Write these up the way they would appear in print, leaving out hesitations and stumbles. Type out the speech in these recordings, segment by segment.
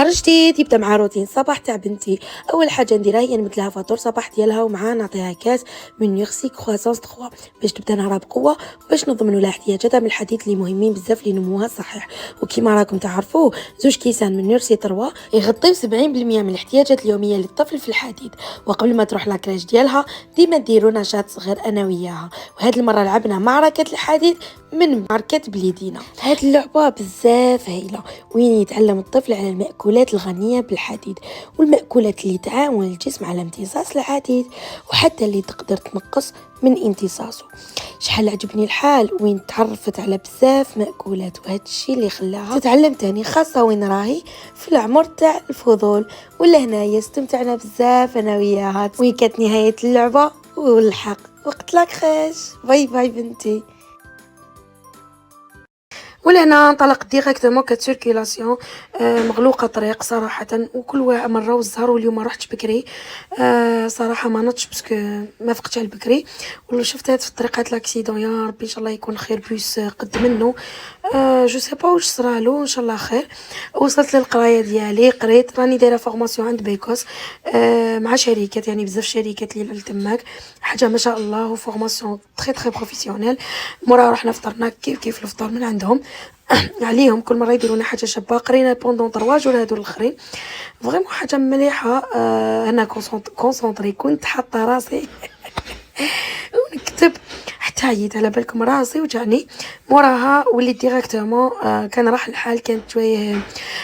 نهار جديد يبدا مع روتين صباح تاع بنتي. اول حاجه نديرها هي نمد لها فطور صباح ديالها، ومعاه نعطيها كاس من نيرسي كرواسون 3 باش تبدا نهارها بقوه، وباش نضمنوا لها احتياجاتها من الحديد اللي مهمين بزاف لنموها الصحيح. وكما راكم تعرفوا زوج كيسان من نيرسي 3 يغطيو 70% من الاحتياجات اليوميه للطفل في الحديد. وقبل ما تروح لاكراج ديالها ديما ديروا نشاط صغير انا وياها، وهاد المره لعبنا معركه الحديد من ماركه بليدينا. هاد اللعبه بزاف هايله وين يتعلم الطفل على المأكولات الغنية بالحديد، والمأكولات اللي تعاون الجسم على امتصاص الحديد، وحتى اللي تقدر تنقص من امتصاصه. شحال عجبني الحال وين تعرفت على بزاف مأكولات، وهذا الشيء اللي خلاها تتعلم تاني، خاصة وين راهي في العمر تاع الفضول. ولا هنايا استمتعنا بزاف انا وياها. وين كانت نهاية اللعبة والحق وقت لاكراش. باي باي بنتي. ولهنا انطلق ديريكتومون كسيركيلاسيون مغلوقه طريق صراحه، وكل واحد مره والزهر. واليوم ما رحتش بكري صراحه، ما نطش باسكو ما فقتش على البكري. ولا شفت هاد في الطريق هاد لاكسيدون، يا ربي ان شاء الله يكون خير. بيس قد منه جو سي با واش صرالو، ان شاء الله خير. وصلت للقرايه ديالي، قريت، راني دايره فورماسيون عند بيكوس مع شركات، يعني بزاف شركات اللي تماك، حاجه ما شاء الله، وفورماسيون تري تري بروفيسيونيل. مورا رحنا فطرنا كيف الفطار من عندهم عليهم، كل مره يديرونا حاجه شابه. قرينا بوندون 3 جور هادو الاخرين، فريمون حاجه مليحه. انا كونسونطري، كنت حاطه راسي ونكتب حتى عييت، على بالكم راسي وجعني. موراها وليت ديريكتومون كان راح الحال، كانت شويه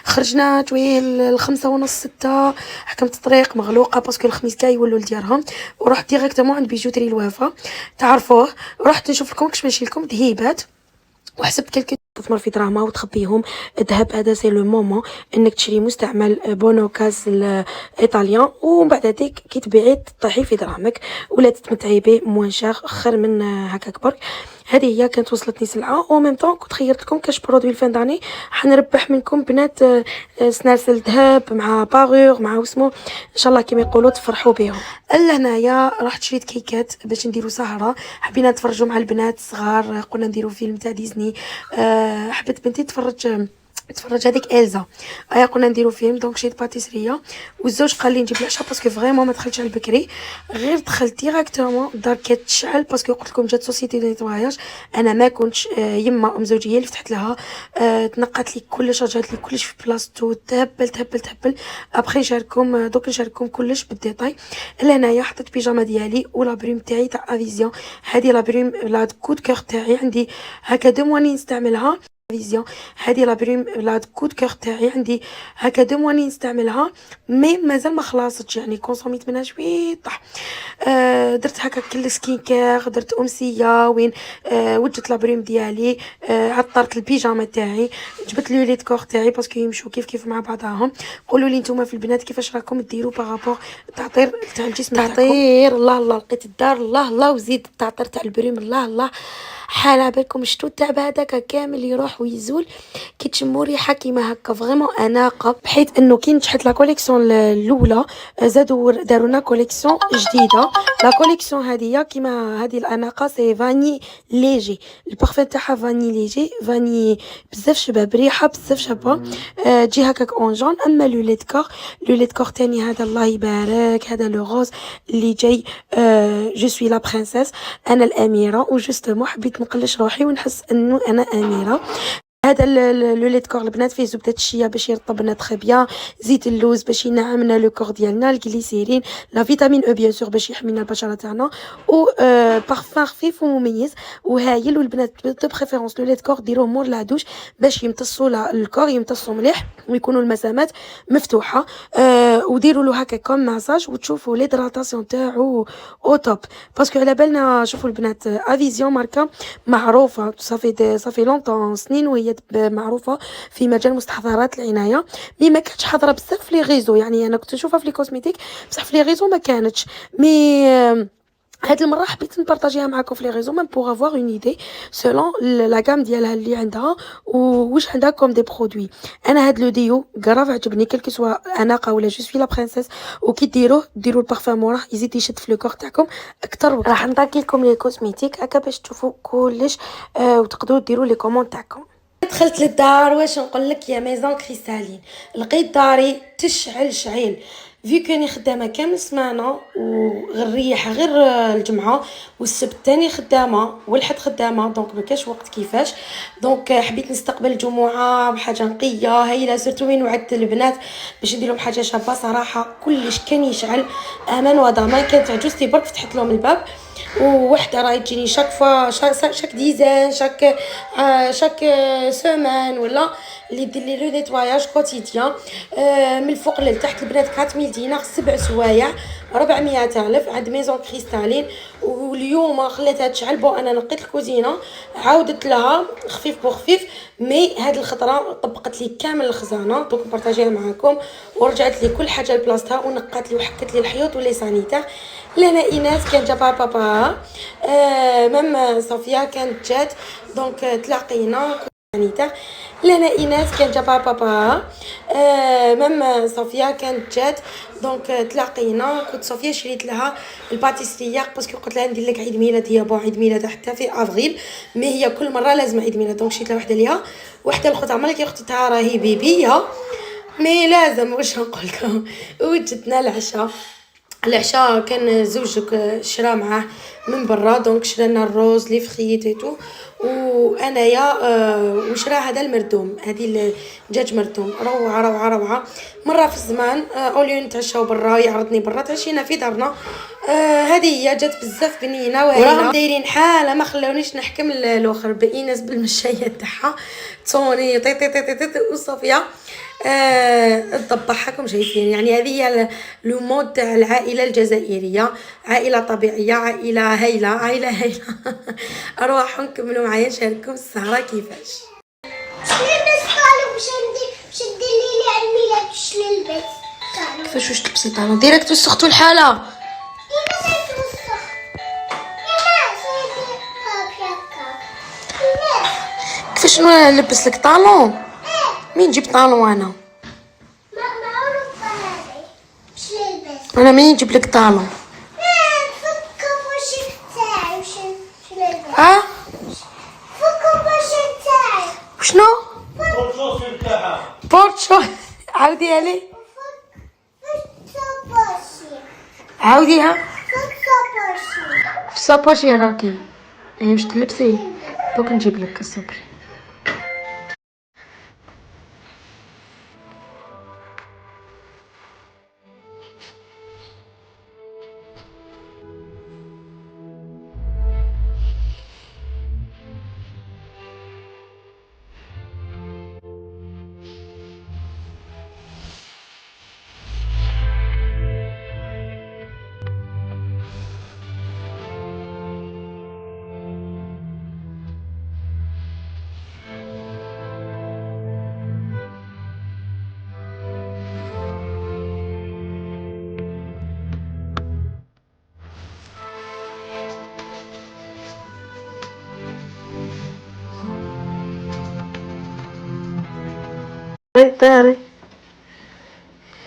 خرجنا شويه الخمسة ونص 6، حكمت الطريق مغلوقه باسكو الخميس كاع يولوا لديارهم. ورحت ديريكتومون عند بيجوتري الوفا، تعرفوه. رحت نشوف لكم كش ماشي لكم ذهيبات، وحسبت كلكي تثمر في دراهما وتخبيهم. الذهب هذا سي لو مومون انك تشري مستعمل بونو كاس الايطاليان، ومن بعد هذيك كي تبيعي تطيحي في دراهمك ولا تتمتعي به موان شاغ خير من هكاك برك. هذه هي كانت وصلتني سلعه. او ميم طون كنت خيرت لكم كاش برودوي الفان داني حنربح منكم بنات سناسل ذهب مع باغور مع واسمو، ان شاء الله كيما يقولوا تفرحوا بهم. لهنايا رحت شريت كيكات باش نديروا سهره، حبينا نتفرجوا مع البنات الصغار، قلنا نديروا فيلم تاع ديزني. حبت بنتي تفرج هذيك إلزا، قلنا نديرو فيلم. دونك شريت باتيسريه، والزوج قال لي نجيب العشاء باسكو فريمون ما دخلتش على البكري، غير دخلت ديريكتومون الدار كانت تشعل باسكو قلت لكم جات سوسيتي دو نيتواياج. انا ما كنتش يما زوجي اللي فتحت لها، تنقات لي كلش، رجعت لي كلش في بلاصتو، تهبل. ابخي نشارككم دوك نشارككم كلش بالديتاي. لهنايا حطيت بيجاما ديالي ولا بريم تاعي تاع افيزيون، هذه لا بريم لا كود كور تاعي، عندي هكا 2 مواني نستعملها فيزيون. هذه لا بريم لا كود كور تاعي، عندي هكا 2 مواني نستعملها، مي مازال ما خلاصتش، يعني كونسوميت منها شويه طح. درت هكا كل سكين كير، درت امسيه وين وجدت لا بريم ديالي. عطرت البيجاما تاعي، جبت لي ليت كور تاعي باسكو يمشوا كيف مع بعضهم. قولوا لي نتوما في البنات كيفاش راكم ديروا بارابور التعطير تاع الجسم تاعكم. تعطير الله لقيت الدار الله وزيد التعطير تاع البريم الله حال بالكم شتو التعب هذاك كامل يروح ويزول كي تشموا ريحه كيما هكا. فريمون اناقه، بحيث انه كي نجحت لا كوليكسيون الاولى زادوا داروا لنا كوليكسيون جديده. لا كوليكسيون هذه كيما هذه الاناقه سي فاني ليجي، البارفان تاعها فاني ليجي، فاني بزاف شباب، ريحه بزاف شابه. تجي هكاك اونجون. اما لو ليت كور تاني هذا الله يبارك، هذا لو روز اللي جاي جو سوي لا برنسيس، انا الاميره، وجوستومون حبيت نقلش روحي ونحس انه انا اميره. هذا لو ليت كور البنات فيه زبده الشيا باش يرطبنا تري بيان، زيت اللوز باش ينعمنا لو كور ديالنا، الجليسيرين، لا فيتامين او بيان سور باش يحمينا البشره تاعنا، و بارفان خفيف ومميز وهايل. والبنات دو بريفيرونس لو ليت كور ديروه مور لا دوش باش يمتصوا الكور، يمتصوا مليح ويكونوا المسامات مفتوحه. وديروا له هكا كوم مساج وتشوفوا ليدراتاسيون تاعو او توب. باسكو على بالنا شوفوا البنات افيزيون ماركه معروفه صافي لونطون سنين وهي معروفه في مجال مستحضرات العنايه، مي ما كانتش حاضره بزاف في لي ريزو. يعني انا كنت نشوفها في لي كوزميتيك بصح في لي ريزو ما كانتش. مي هاد المره حبيت نبارطاجيها معكم في لي ريزو ميم بوغ افوار اون ايدي سولون لا غام ديالها اللي عندها وواش عندها كوم دي برودوي. انا هاد لو ديو غراف عجبني كلكي سوا اناقه ولا جو سوي لا برنسيس. وكي ديروا البارفان موراه يزيد يشد في لو كور تاعكم اكثر واكثر. راح نطاكي لكم لي كوزميتيك هكا باش تشوفوا كلش وتقدروا ديروا لي كوموند تاعكم. دخلت للدار واش نقول لك يا ميزون كريستالين، لقيت داري تشعل شعيل في كاني خدامه كامل سمانه وغير غير الجمعه والسبت تاني خدامه والحد خدامه، دونك ما كاش وقت كيفاش. دونك حبيت نستقبل الجمعه بحاجه نقيه هايله، سيرتو وين وعدت البنات باش ندير لهم حاجه شابه. صراحه كلش كان يشعل امان وضمان. كانت عجوزتي برك فتحت لهم الباب ووحده راهي تجيني شاك فوا شاك ديزان شاك سيمان ولا اللي دير لي لو نيتواياج كوتيديان من الفوق للتحت. البنات 4000 دينار 7 سوايع 400,000 عند ميزون كريستالين. واليوم خلاتها تشعل بو انا نقيت الكوزينه عاودت لها خفيف بخفيف. مي هاد الخطره طبقت لي كامل الخزانه دونك بارطاجيها معكم ورجعت لي كل حاجه لبلاصتها ونقات لي وحكت لي الحيوط ولي سانيتير. لنا ايناس كان جابها بابا مام صوفيا كانت جات دونك تلاقينا سانيتير. لنا ايناس كان جابها بابا مام صوفيا كانت جات دونك تلاقينا. كنت صوفيا شريت لها الباتيسريه باسكو قلت لها ندير لك عيد ميلاد، هي بون عيد ميلاد حتى في افريل مي هي كل مره لازم عيد ميلاد، دونك شريت لها وحده ليها وحده الاخرى عمرها كي اختها راهي بيبيه مي لازم واش نقول لكم. وجدنا العشاء كان زوجك شرا معاه من برا دونك شرا لنا الروز لي فريت ايتو وانايا وشرا هذا المردوم هذه الدجاج مردوم روعه روعه روعه. مره في الزمان اوليو نتعشاو برا يعرضني برا تعشينا في دارنا. هذه هي جات بزاف بنينه وراهم دايرين حاله ما خلاونيش نحكم الاخر بإيناس بالمشايه تاعها توني طي طي طي طي وصوفيا تضبحكم شايفين. يعني هذه هي لو مود تاع العائله الجزائريه، عائله طبيعيه عائله هايله اروحوا نكملوا معايا نشارككم السهره كيفاش. الناس قالوا باش ديري لي عيد ميلاد باش نلبس كيفاش واش تلبسي طالون ديريكت وسختوا الحاله كيفاش نلبس لك طالون؟ مين جبت طالون انا؟ انا مين نجيب لك طالون؟ اه شنو؟ بورتشو عاوديها لي عاوديها في الساباشي راكي هي باش تلبسي دوك نجيب لك الصبري. طاري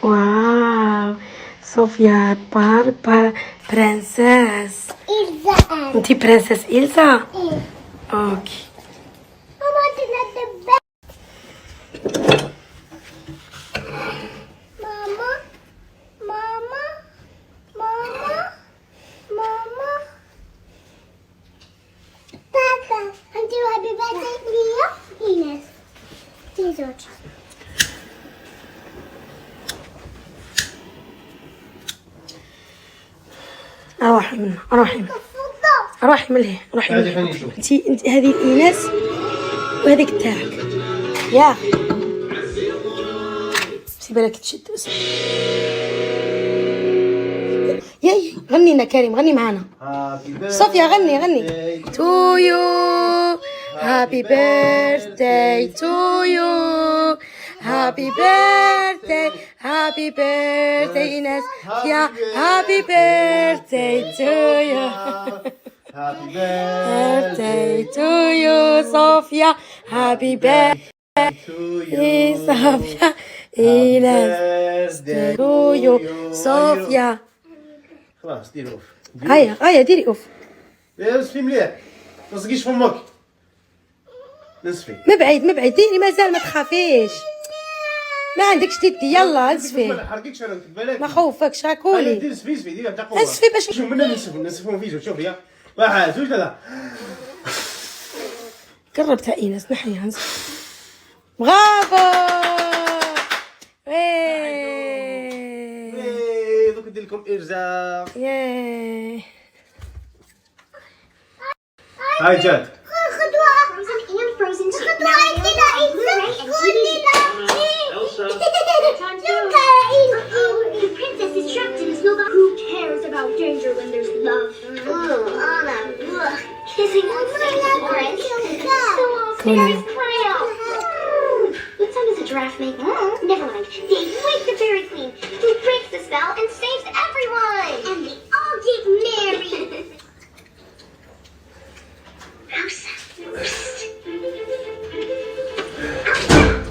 واو صوفيا برنسس إلزا انتي برنسس إلزا اوكي. ماما تنتبه ماما ماما ماما ماما بابا انتي وهابي باتك ليا إيناس تيزوج اروحي منها اروحي من لهيه روحي انت هذه ايناس وهذيك تاعك يا سي بالك تشد ياي غني لنا كريم غني معانا صوفيا غني تو يو هابي بيرثداي تو يو هابي بيرثداي ايناس يا هابي بيرثداي تو يو Happy birthday to you صوفيا happy birthday to you. صوفيا إيناس to you صوفيا. خلاص ديري اوف. هيا ديري اوف. وصفي مليح ما تزقيش فمك. نصفي. ما بعيد ديري مازال ما تخافيش. ما عندكش تدي يلا نصفي. ما نحرقكش انا في بالك. ما خوفكش راكولي. دير سفي دير تاع قوه. نصفي باش شوف منا نصفهم فيزو شوفي. 1 2 3. قربتها ايناس نحيها نصفي. برافو. دوك ندير لكم ارزاق. ياه. هاي جات. The princess is trapped in a snowball. Who cares about danger when there's love? Anna, kissing orange. So all fairies cry out. What sound does a giraffe make? Never mind. They wake the fairy queen, who breaks the spell and saves everyone. And they all get married.